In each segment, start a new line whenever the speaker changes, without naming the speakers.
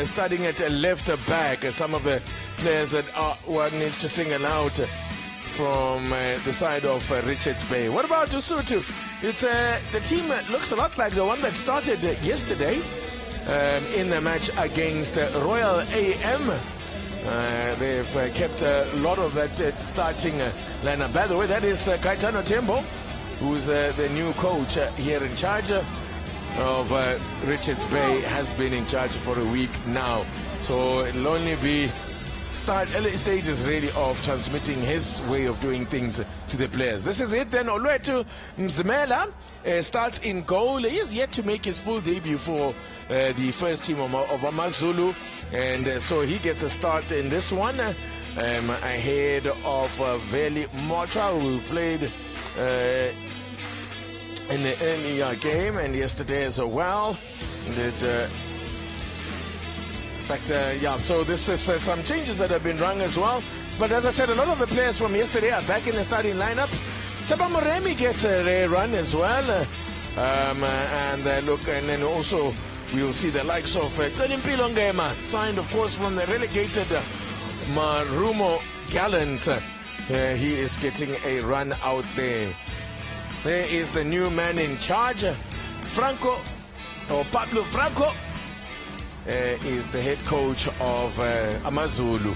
starting at left back. Some of the players that one needs to single out from the side of Richards Bay. What about Lesotho? It's the team looks a lot like the one that started yesterday in the match against Royal AM. They've kept a lot of that starting lineup. By the way, that is Kaitano Tembo, who's the new coach here in charge of Richards Bay, has been in charge for a week now. So it'll only be early stages really of transmitting his way of doing things to the players. This is it then. Olwetu Mzimela starts in goal. He is yet to make his full debut for the first team of AmaZulu, and so he gets a start in this one ahead of Veli Motra, who played in the earlier game and yesterday as well. So this is some changes that have been rung as well. But as I said, a lot of the players from yesterday are back in the starting lineup. Tshepa Moremi gets a run as well. And then also we'll see the likes of Mpilo Ngema, signed of course from the relegated Marumo Gallants. He is getting a run out there. There is the new man in charge, Pablo Franco. Is the head coach of AmaZulu.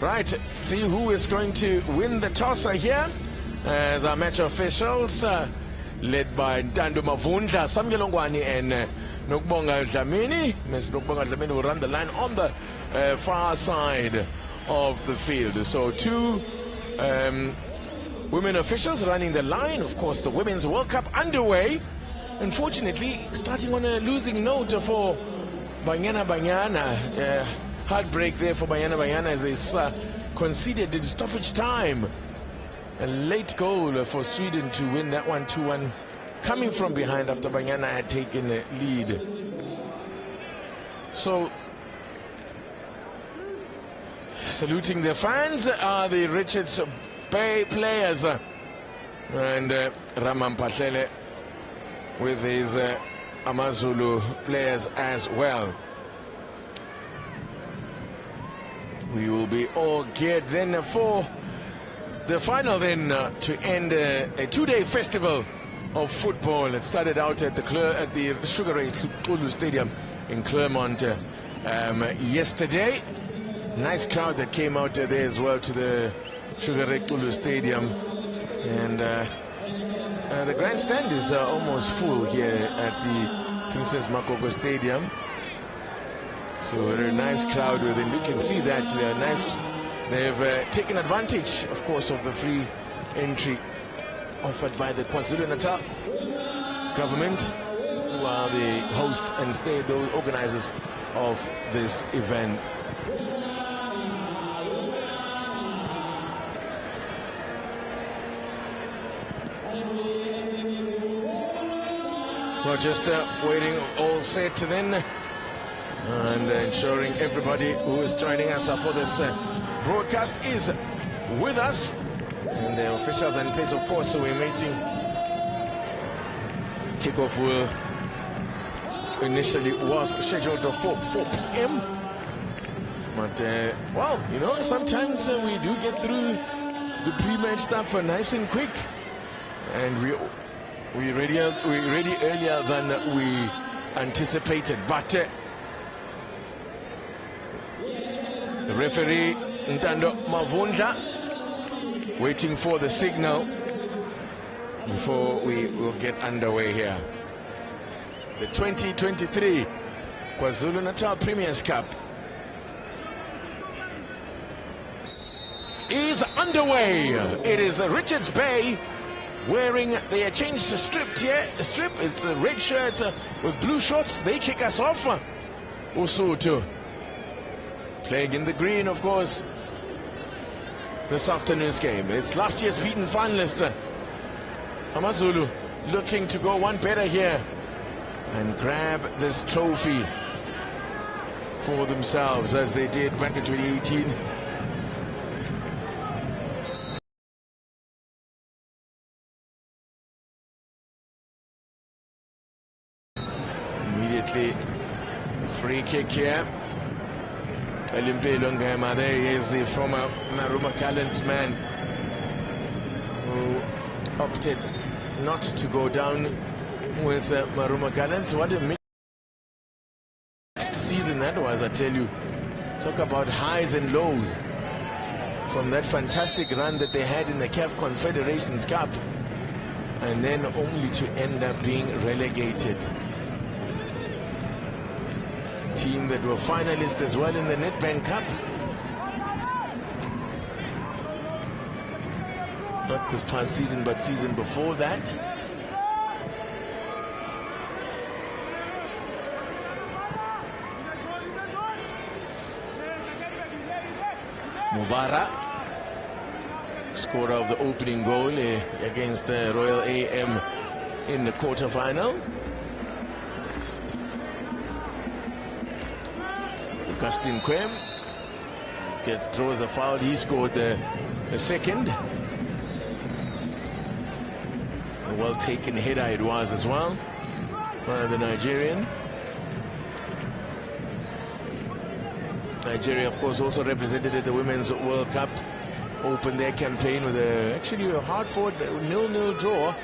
Right, see who is going to win the toss here as our match officials, led by Ntando Mavundla, Samuel Ongwani and Nokubonga Dlamini. Ms. Nokubonga Dlamini will run the line on the far side of the field. So two women officials running the line. Of course, the Women's World Cup underway. Unfortunately, starting on a losing note for Banyana. Heartbreak there for Banyana as they conceded in stoppage time. A late goal for Sweden to win that one 2-1, coming from behind after Banyana had taken the lead. So, saluting the fans are the Richards Bay players, and Raman Patlele with his AmaZulu players as well. We will be all geared then for the final then to end a two-day festival of football. It started out at the Sugar Ray Kulu Stadium in Claremont yesterday. Nice crowd that came out there as well to the Sugar Ray Kulu Stadium, and the grandstand is almost full here at the Princess Makoko Stadium. So a very nice crowd within. You can see that they've taken advantage, of course, of the free entry offered by the KwaZulu-Natal government, who are the hosts and the organizers of this event. So just waiting all set then, and ensuring everybody who is joining us for this broadcast is with us, and the officials are in place, of course. So we're meeting. Kickoff will initially was scheduled for 4 p.m. But well, you know, sometimes we do get through the pre-match stuff nice and quick, and we ready earlier than we anticipated. But the referee Ntando Mavundla waiting for the signal before we will get underway here. The 2023 KwaZulu-Natal Premiers Cup is underway. It is Richards Bay wearing their changed strip here. It's a red shirt with blue shorts. They kick us off. Lesotho playing in the green, of course, this afternoon's game. It's last year's beaten finalist AmaZulu looking to go one better here and grab this trophy for themselves, as they did back in 2018. Absolutely. Free kick here. Elimpelo Ngema, there he is, the former Maruma Gallants man who opted not to go down with Maruma Gallants. What a mixed season that was, I tell you. Talk about highs and lows from that fantastic run that they had in the CAF Confederations Cup, and then only to end up being relegated. Team that were finalists as well in the Nedbank Cup. Not this past season, but season before that. Mubara, scorer of the opening goal against Royal AM in the quarter-final. Augustine Quem throws a foul. He scored the second. A well-taken header it was as well by the Nigerian. Nigeria, of course, also represented at the Women's World Cup. Opened their campaign with actually a hard-fought 0-0 draw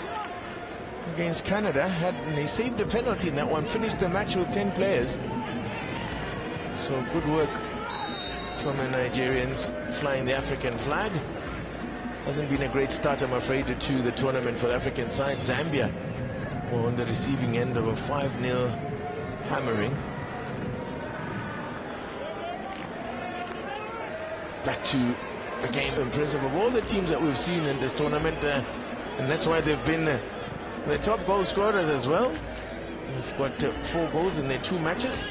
against Canada. And they saved a penalty in that one. Finished the match with 10 players. So good work from the Nigerians flying the African flag. Hasn't been a great start, I'm afraid, to the tournament for the African side. Zambia were on the receiving end of a 5-0 hammering. Back to the game. Impressive of all the teams that we've seen in this tournament, and that's why they've been the top goal scorers as well. They've got 4 goals in their 2 matches.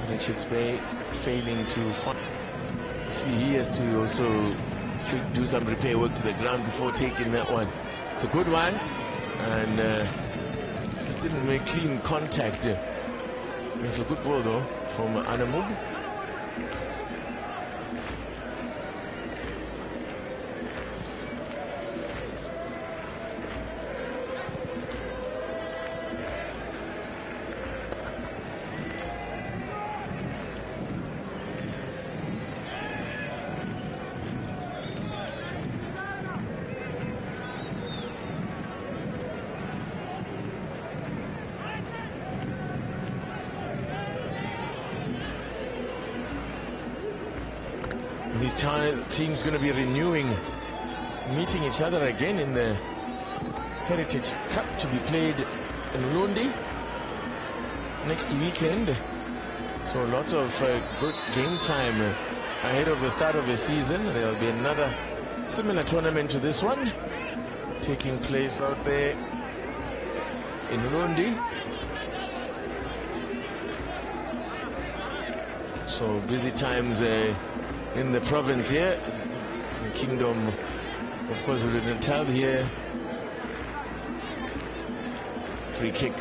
Richards Bay failing to find. See, he has to also do some repair work to the ground before taking that one. It's a good one, and just didn't make clean contact. It's a good ball though from Anamub. These teams going to be meeting each other again in the Heritage Cup to be played in Lundi next weekend. So lots of good game time ahead of the start of the season. There will be another similar tournament to this one taking place out there in Lundi. So busy times in the province here. The Kingdom, of course, we didn't tell here. Free kick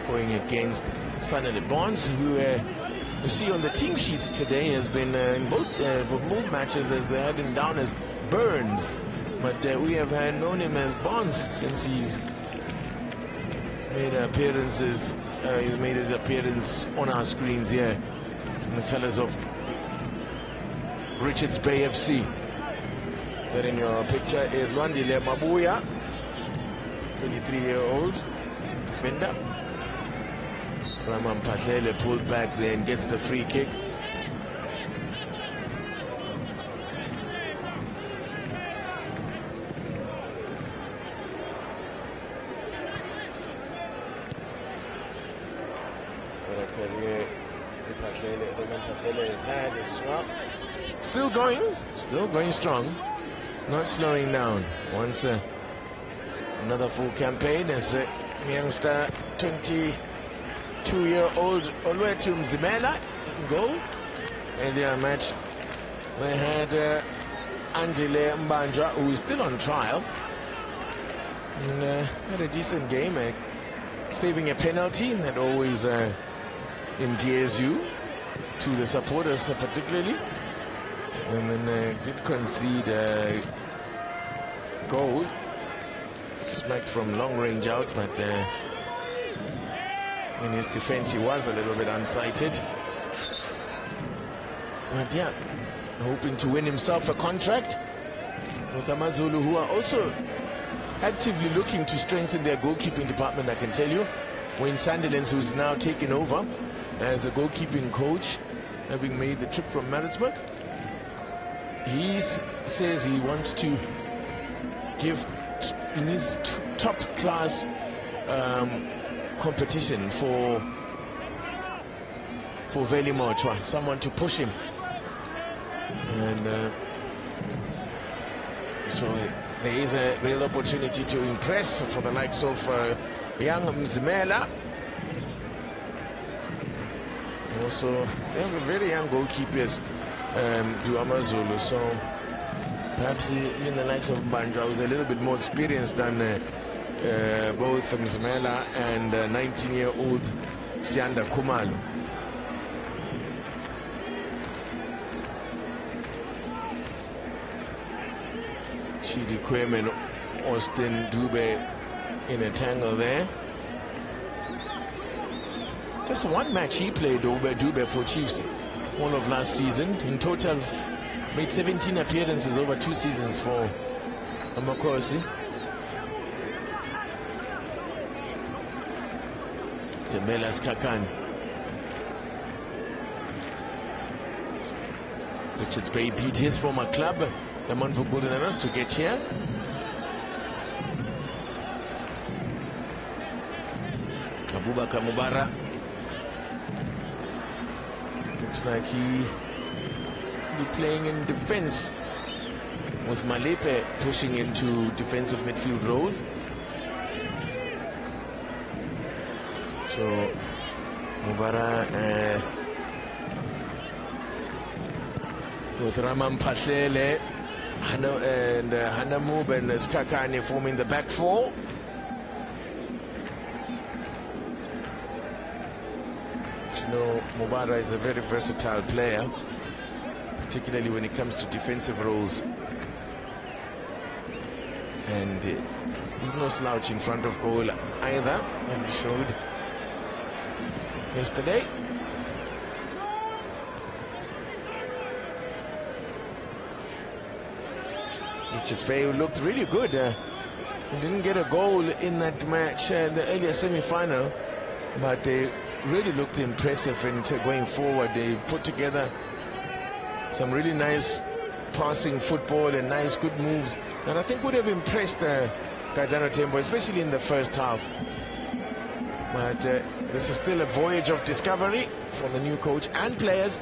going against Sanele Bonds, who you see on the team sheets today has been in both matches, as we had him down as Burns, but we have known him as Bonds since he's made appearances. He made his appearance on our screens here in the colours of Richards Bay FC. There in your picture is Lwandile Mabuya, 23-year-old defender. Raman Patlele pulled back there and gets the free kick. What a career Raman Patlele has had as well. Still going strong, not slowing down. Once another full campaign as a youngster, 22-year-old Olwetu Mzimela goal. Earlier match they had Angele Mbanja, who is still on trial, and had a decent game, saving a penalty that always endears you to the supporters particularly. And then did concede a goal smacked from long range out, but in his defense he was a little bit unsighted. But yeah, hoping to win himself a contract with AmaZulu, who are also actively looking to strengthen their goalkeeping department, I can tell you. Wayne Sandilands, who's now taken over as a goalkeeping coach, having made the trip from Maritzburg, he says he wants to give in his top class competition for Veli Motwa, someone to push him. And so there is a real opportunity to impress for the likes of young Mzimela. Also, they have very young goalkeepers, to AmaZulu, so perhaps even the likes of Mbandra, who's a little bit more experienced than both Mzimela and 19-year-old Sianda Khumalo. Chidi Kwem and Austin Dube in a tangle there. Just one match he played, Dube, for Chiefs all of last season. In total, made 17 appearances over 2 seasons for Amakosi. Temelas Kakan. Richards Bay beat his former club, the Manford Golden Arrows, to get here. Abubakar Mubara. Looks like he'll be playing in defense, with Malepe pushing into defensive midfield role. So Mubara with Raman Pasele and Hanamub and Skakane forming the back four. You know, Mubara is a very versatile player, particularly when it comes to defensive roles. And he's no slouch in front of goal either, as he showed yesterday. Richards Bay looked really good. He didn't get a goal in that match, the earlier semi-final, but they really looked impressive in going forward. They put together some really nice passing football and nice good moves, and I think would have impressed KZN Tembo, especially in the first half. But this is still a voyage of discovery for the new coach and players,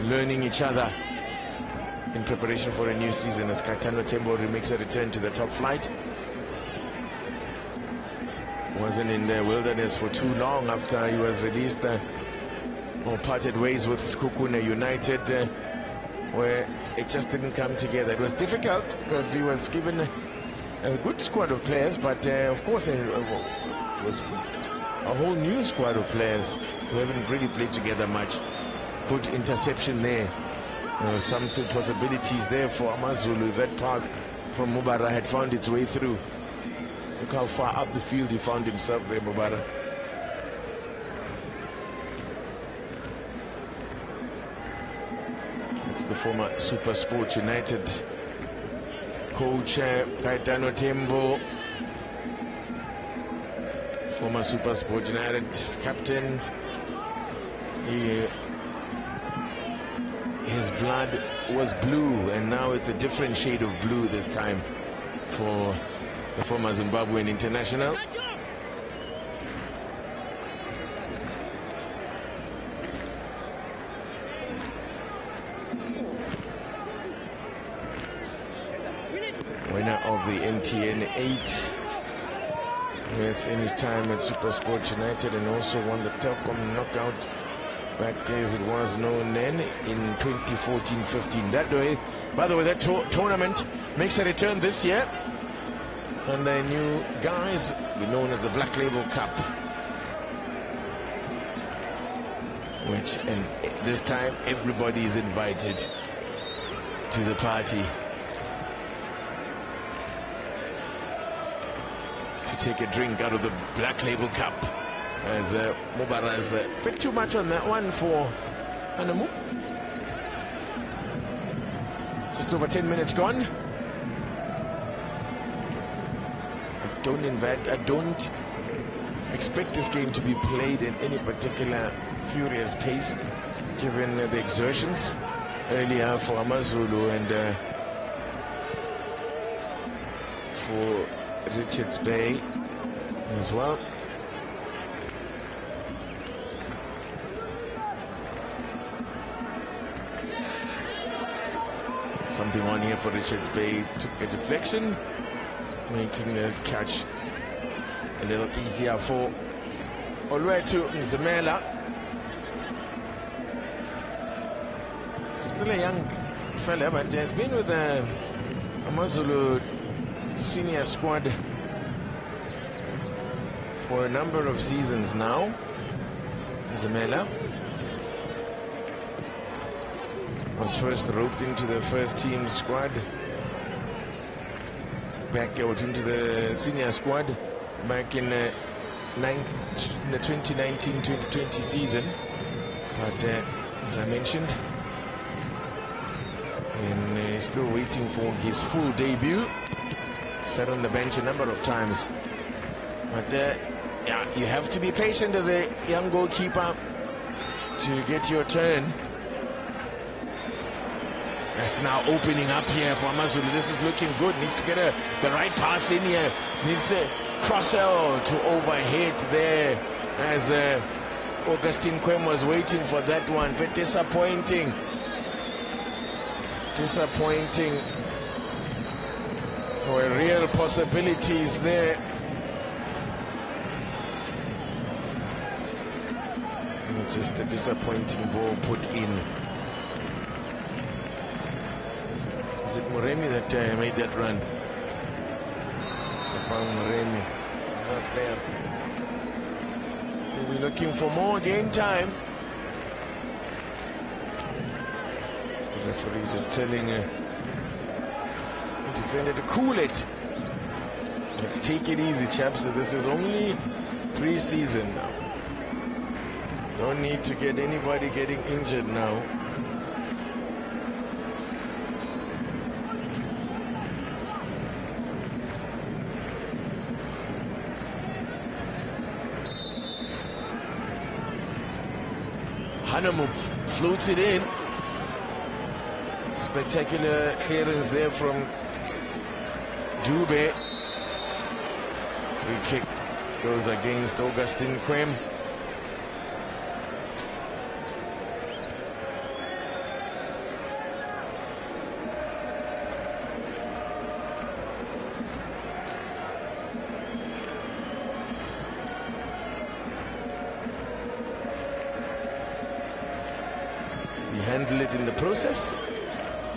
learning each other in preparation for a new season as KZN Tembo makes a return to the top flight. Wasn't in the wilderness for too long after he was released or parted ways with Skukune United, where it just didn't come together. It was difficult because he was given a good squad of players, but of course it was a whole new squad of players who haven't really played together much. Good interception there. Some possibilities there for AmaZulu. That pass from Mubara had found its way through. Look how far up the field he found himself there, Mubara. It's the former Super Sport United coach, KZN Tembo, former Super Sport United captain. His blood was blue, and now it's a different shade of blue this time for the former Zimbabwean international. Winner of the MTN 8 in his time at Super Sport United, and also won the Telkom knockout back as it was known then in 2014-15. That way, by the way, that tournament makes a return this year, and the new guys be known as the Black Label Cup, which, and this time everybody is invited to the party. to take a drink out of the Black Label Cup. As Mubarak's a bit too much on that one for Anamu. Just over 10 minutes gone. I don't expect this game to be played in any particular furious pace, given the exertions earlier for AmaZulu and for Richards Bay as well. Something on here for Richards Bay, took a deflection, making the catch a little easier for Olwetu Mzimela. Still a young fella, but has been with the AmaZulu senior squad for a number of seasons now. Mzimela was first roped into the first team squad, back out into the senior squad back in the 2019-2020 season, but as I mentioned, and still waiting for his full debut. Sat on the bench a number of times, but yeah, you have to be patient as a young goalkeeper to get your turn. That's now opening up here for AmaZulu. This is looking good. Needs to get the right pass in here. Needs to cross out to overhead there as Augustine Quem was waiting for that one. But disappointing. Disappointing. There were real possibilities there. And just a disappointing ball put in. Is it Moremi that made that run? It's about Moremi. Not there. We'll be looking for more game time. The referee just telling the defender to cool it. Let's take it easy, chaps. This is only pre-season now. No need to get anybody getting injured now. Hanamu floats it in. Spectacular clearance there from Dube. Free kick goes against Augustine Quem. Handle it in the process.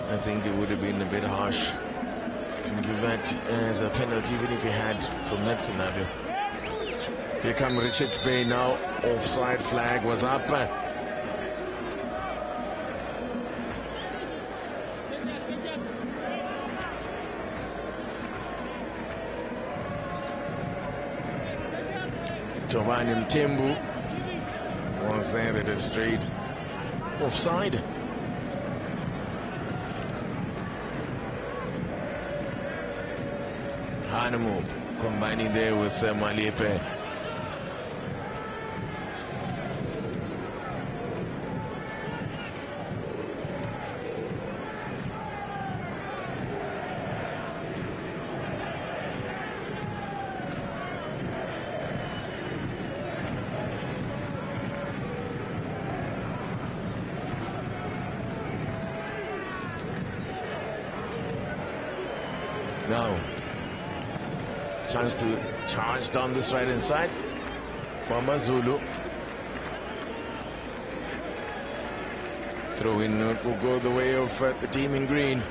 I think it would have been a bit harsh to give that as a penalty, even if he had from that scenario. Here come Richards Bay now. Offside flag was up. Giovanni Mtembu was there that is straight offside. Hanamu combining there with Malepe. Now, chance to charge down this right-hand side for AmaZulu. Throw in will go the way of the team in green.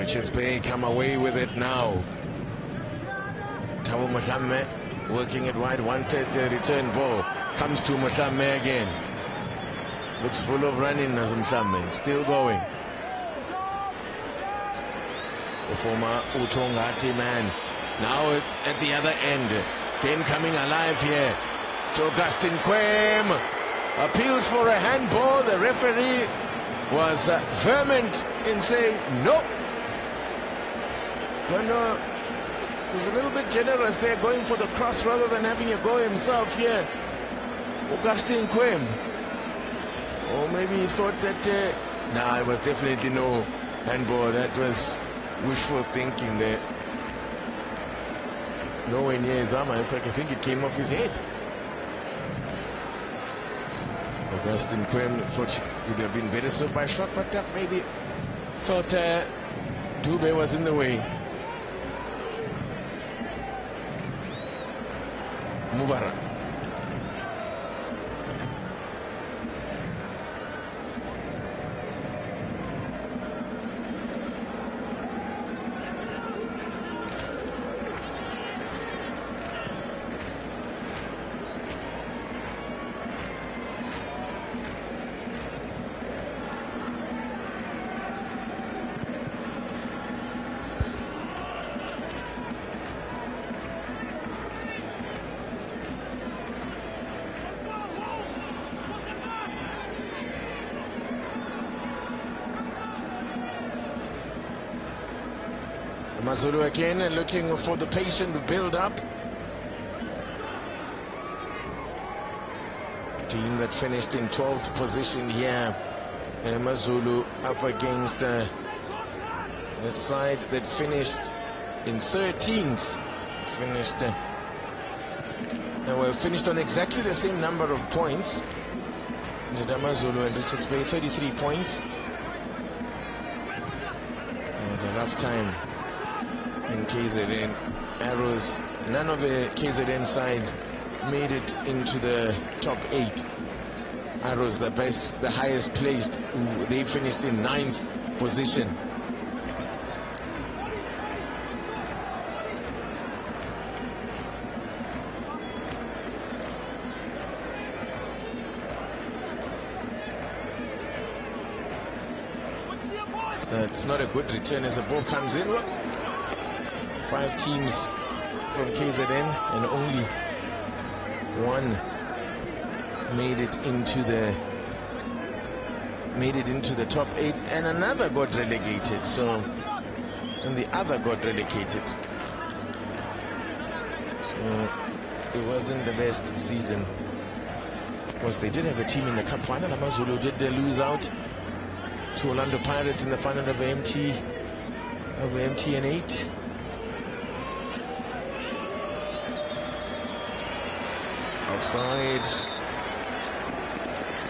Richards Bay come away with it now. Tabo Mohamed working it wide, wanted the return ball. Comes to Mohamed again. Looks full of running, Nazim Mohamed. Still going. The former Utongati man. Now at the other end. Again coming alive here. Augustine Quem appeals for a handball. The referee was vehement in saying no. Gono was a little bit generous there, going for the cross rather than having a go himself here. Augustine Quem. Or maybe he thought that nah, it was definitely no handball. That was wishful thinking there. Nowhere near his arm. In fact, I think it came off his head. Augustine Quem thought it would have been better served by a shot, but maybe thought Dube was in the way. Mubarak. AmaZulu again looking for the patient build-up. Team that finished in 12th position here. AmaZulu up against the side that finished in 13th. Finished on exactly the same number of points. AmaZulu and Richards Bay 33 points. It was a rough time in KZN. Arrows, none of the KZN sides made it into the top 8. Arrows, the best, the highest placed, they finished in 9th position. So it's not a good return as the ball comes in. Look. 5 teams from KZN and only one made it into the top 8, and another got relegated. And the other got relegated. So it wasn't the best season. Of course, they did have a team in the cup final. AmaZulu did lose out to Orlando Pirates in the final of the MTN 8. Offside.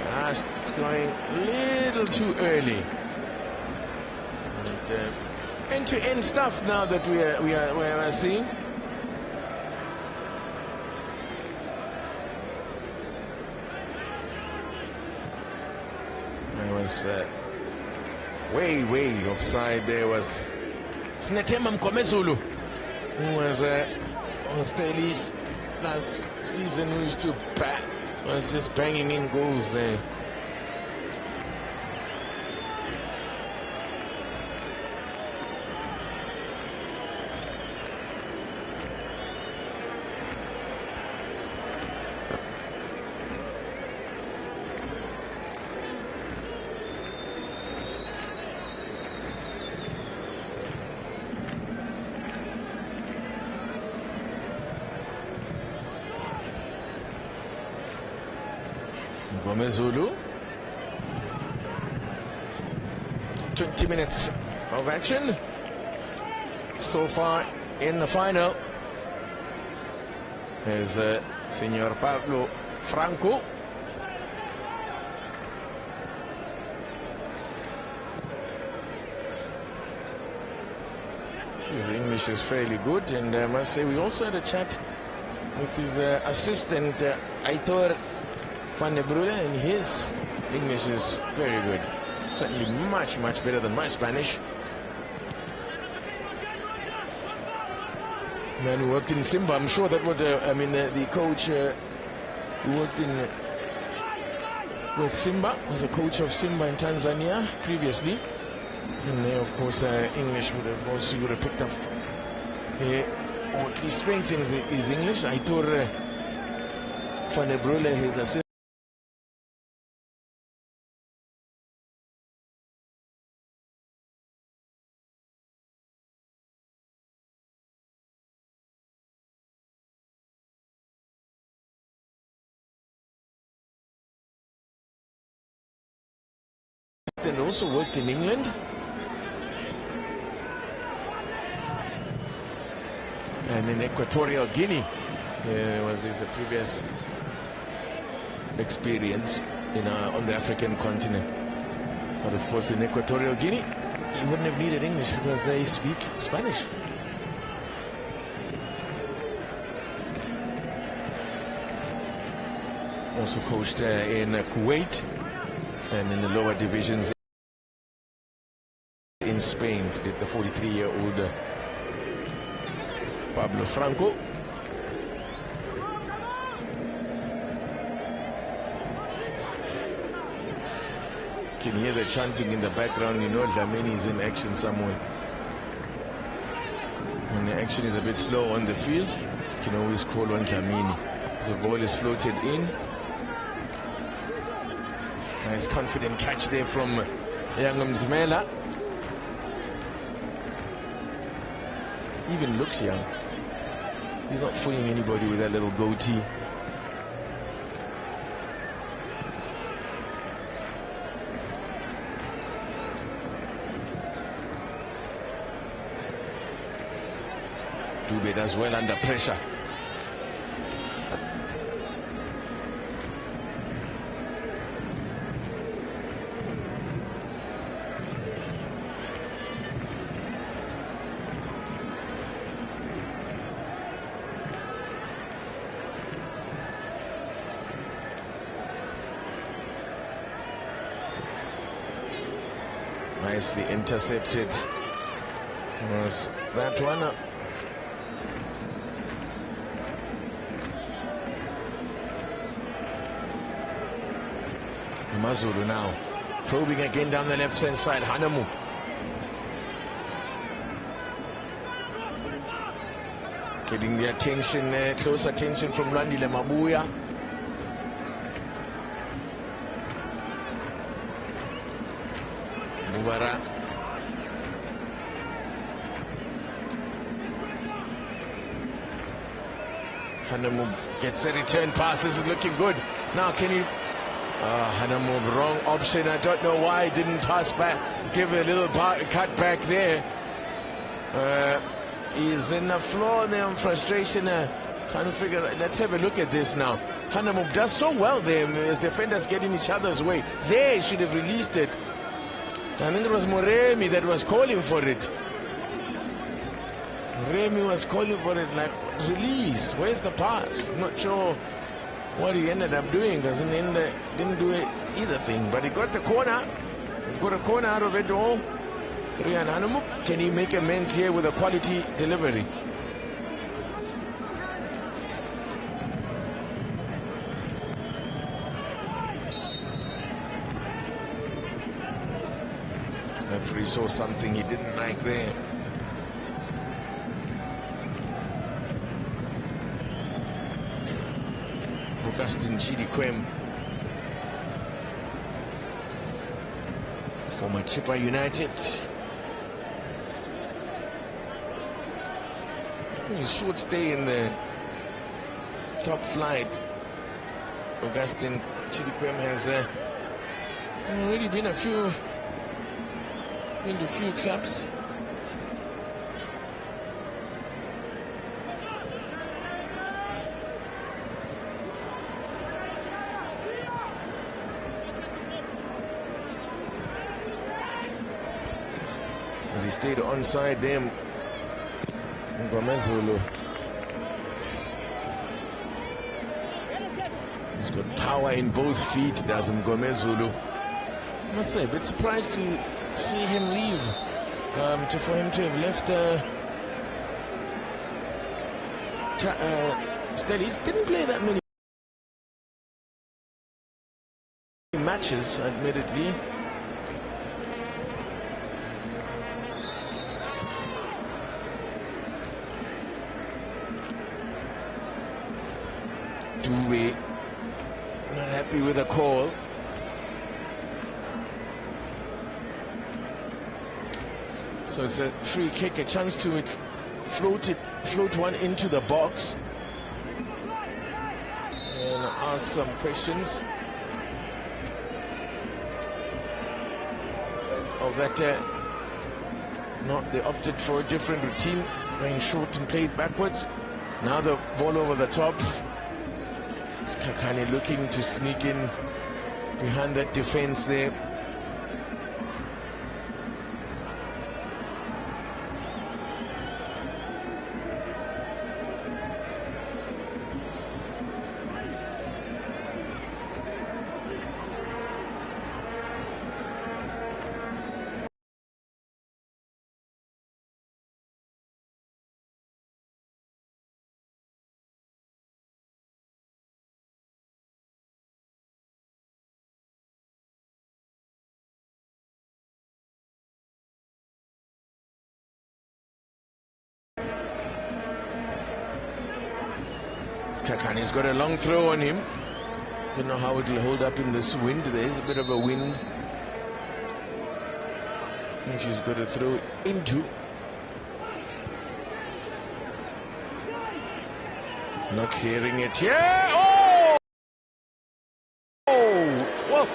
Just going a little too early. And end-to-end stuff now that we are seeing. I was way offside. There was Snetema Mkomezulu, who was Australia's last season, who used to was just banging in goals there. AmaZulu. 20 minutes of action so far in the final. There's Senor Pablo Franco. His English is fairly good, and I must say we also had a chat with his assistant Aitor Van der Brule, and his English is very good. Certainly much better than my Spanish. Man who worked in Simba. I'm sure that would, the coach who worked in with Simba, was a coach of Simba in Tanzania previously. And of course, English would have also picked up, or at least strengthens his English. Aitor Fanebrule, his assistant. And also worked in England. And in Equatorial Guinea, was his previous experience on the African continent. But of course, in Equatorial Guinea, he wouldn't have needed English because they speak Spanish. Also coached in Kuwait and in the lower divisions in Spain. Did the 43-year-old Pablo Franco. Can hear the chanting in the background. You know Dlamini is in action somewhere. When the action is a bit slow on the field, you can always call on Dlamini. The ball is floated in. Nice confident catch there from young Mzimela. Even looks young. He's not fooling anybody with that little goatee. Dube does well under pressure. Nicely intercepted was that one. AmaZulu now probing again down the left hand side. Hanamu getting the attention, close attention from Randile Mabuya. Mubara. Hanamu gets a return pass. This is looking good. Now can he... Hanamu, wrong option. I don't know why he didn't pass back. Give a little cut back there. He's in the floor there on frustration. Trying to figure out. Let's have a look at this now. Hanamu does so well there as defenders get in each other's way. There he should have released it. I think it was Moremi that was calling for it. Moremi was calling for it, like, release. Where's the pass? I'm not sure what he ended up doing, because in the end didn't do either thing. But he got the corner. We've got a corner out of it all. Rian Hanamu, can he make amends here with a quality delivery? Referee saw something he didn't like there. Augustine Chidikwem, former Chippa United. His short stay in the top flight. Augustine Chidikwem has already been a few clubs. As he stayed onside them, AmaZulu. He's got power in both feet, does AmaZulu. I must say, a bit surprised to see him leave, for him to have left Stellies didn't play that many matches, admittedly. Dewey not happy with the call. So it's a free kick, a chance to float one into the box and ask some questions of that. No, they opted for a different routine, playing short and played backwards. Now the ball over the top. Kakane looking to sneak in behind that defense there. Kakane's got a long throw on him. Don't know how it will hold up in this wind. There is a bit of a wind, and she's got to throw into. Not clearing it here. Oh! Oh!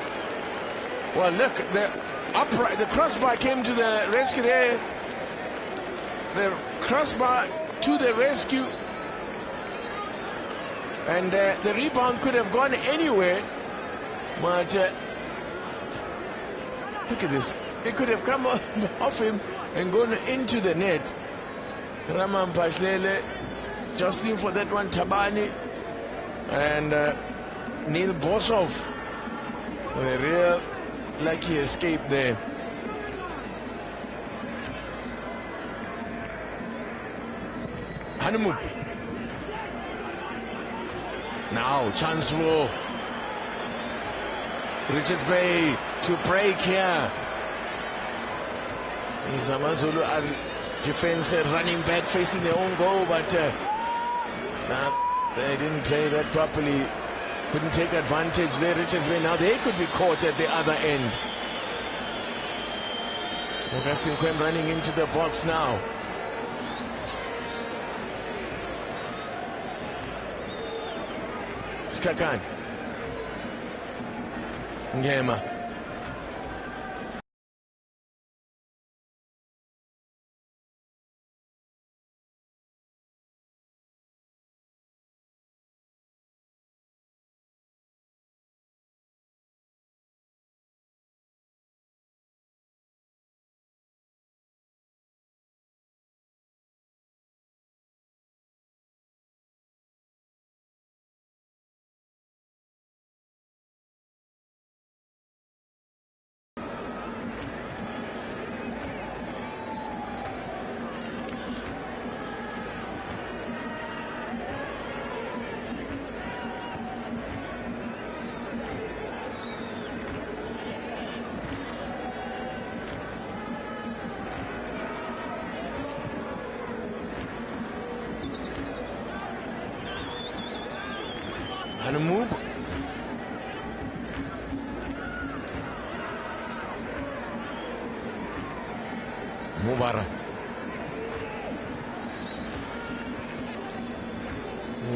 Well, look, the crossbar came to the rescue there. The crossbar to the rescue. And the rebound could have gone anywhere, but look at this. It could have come off him and gone into the net. Raman Pashlele just in for that one, Tabani and Neil Bosov with a real lucky escape there. Hanumu. Now, chance for Richards Bay to break here. Is AmaZulu defense running back facing their own goal, but they didn't play that properly. Couldn't take advantage there, Richards Bay. Now they could be caught at the other end. Augustine Quem running into the box now. Kakan Ngema. And a move. Mubara.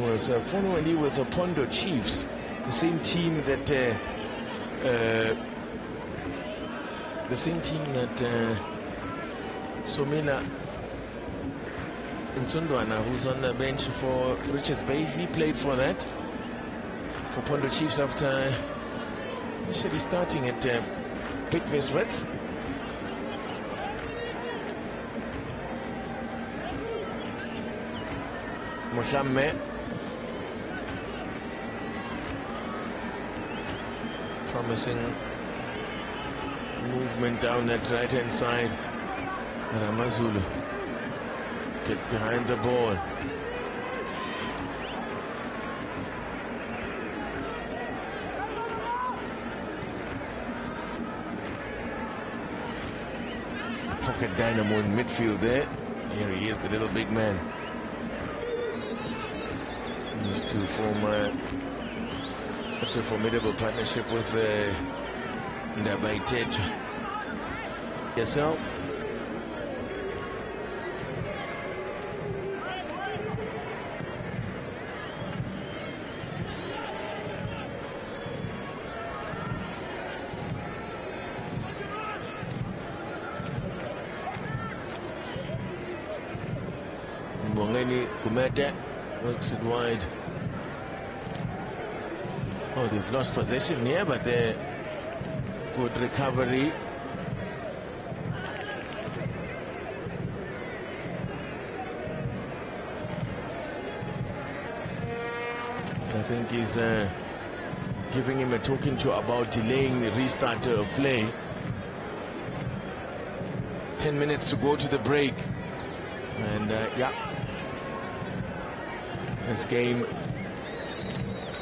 Was formerly with the Pondo Chiefs, the same team that Somila Nsundwana, who's on the bench for Richards Bay, he played for that. For Pondo Chiefs after initially starting at Big West. Moshame. Promising movement down that right hand side. AmaZulu get behind the ball. pocket dynamo in midfield there. Here he is, the little big man. Used to form such a formidable partnership with Ndabaitet. Yourself. Mwangeni Kumete works it wide. Oh, they've lost possession here, but they're good recovery. I think he's giving him a talking to about delaying the restart of play. 10 minutes to go to the break. And yeah, this game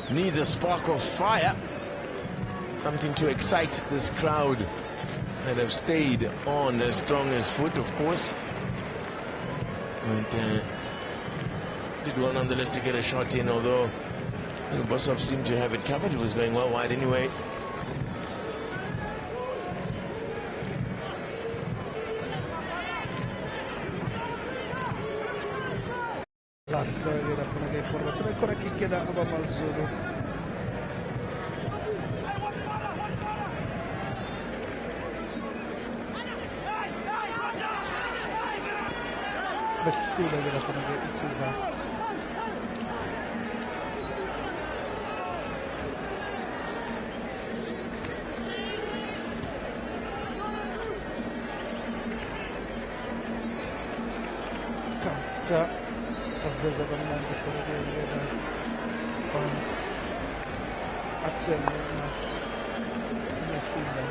needs a spark of fire, something to excite this crowd that have stayed on their strongest foot, of course. But did well nonetheless to get a shot in, although Bosop seemed to have it covered. It was going well wide anyway.
La storia della che porta ancora chi chiede a AmaZulu. Nessuno della che si va. Canta. Avvesa con l'anno per vedere Pons azione una fila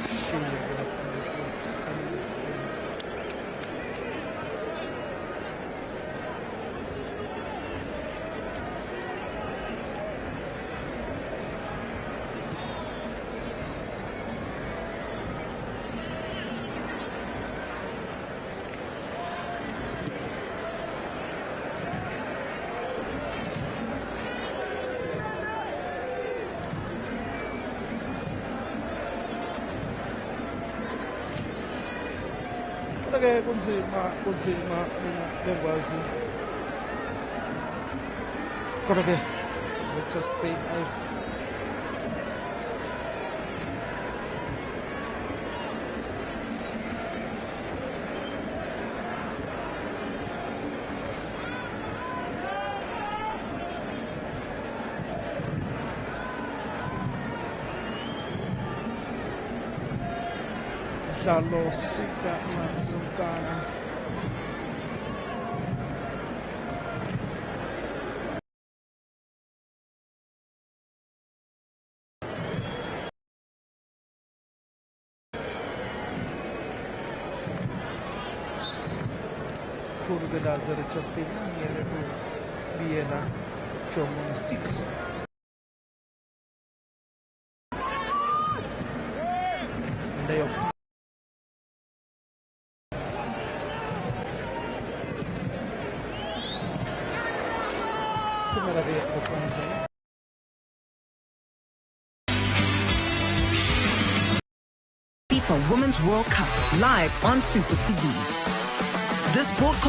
sceglie che kunzima mina bekwazi kodwa ke let's just play out Dallo sika mazukana kurbe lazare chaspina yele ko biena chomon sticks ndayo
FIFA Women's World Cup live on Super TV. This broadcast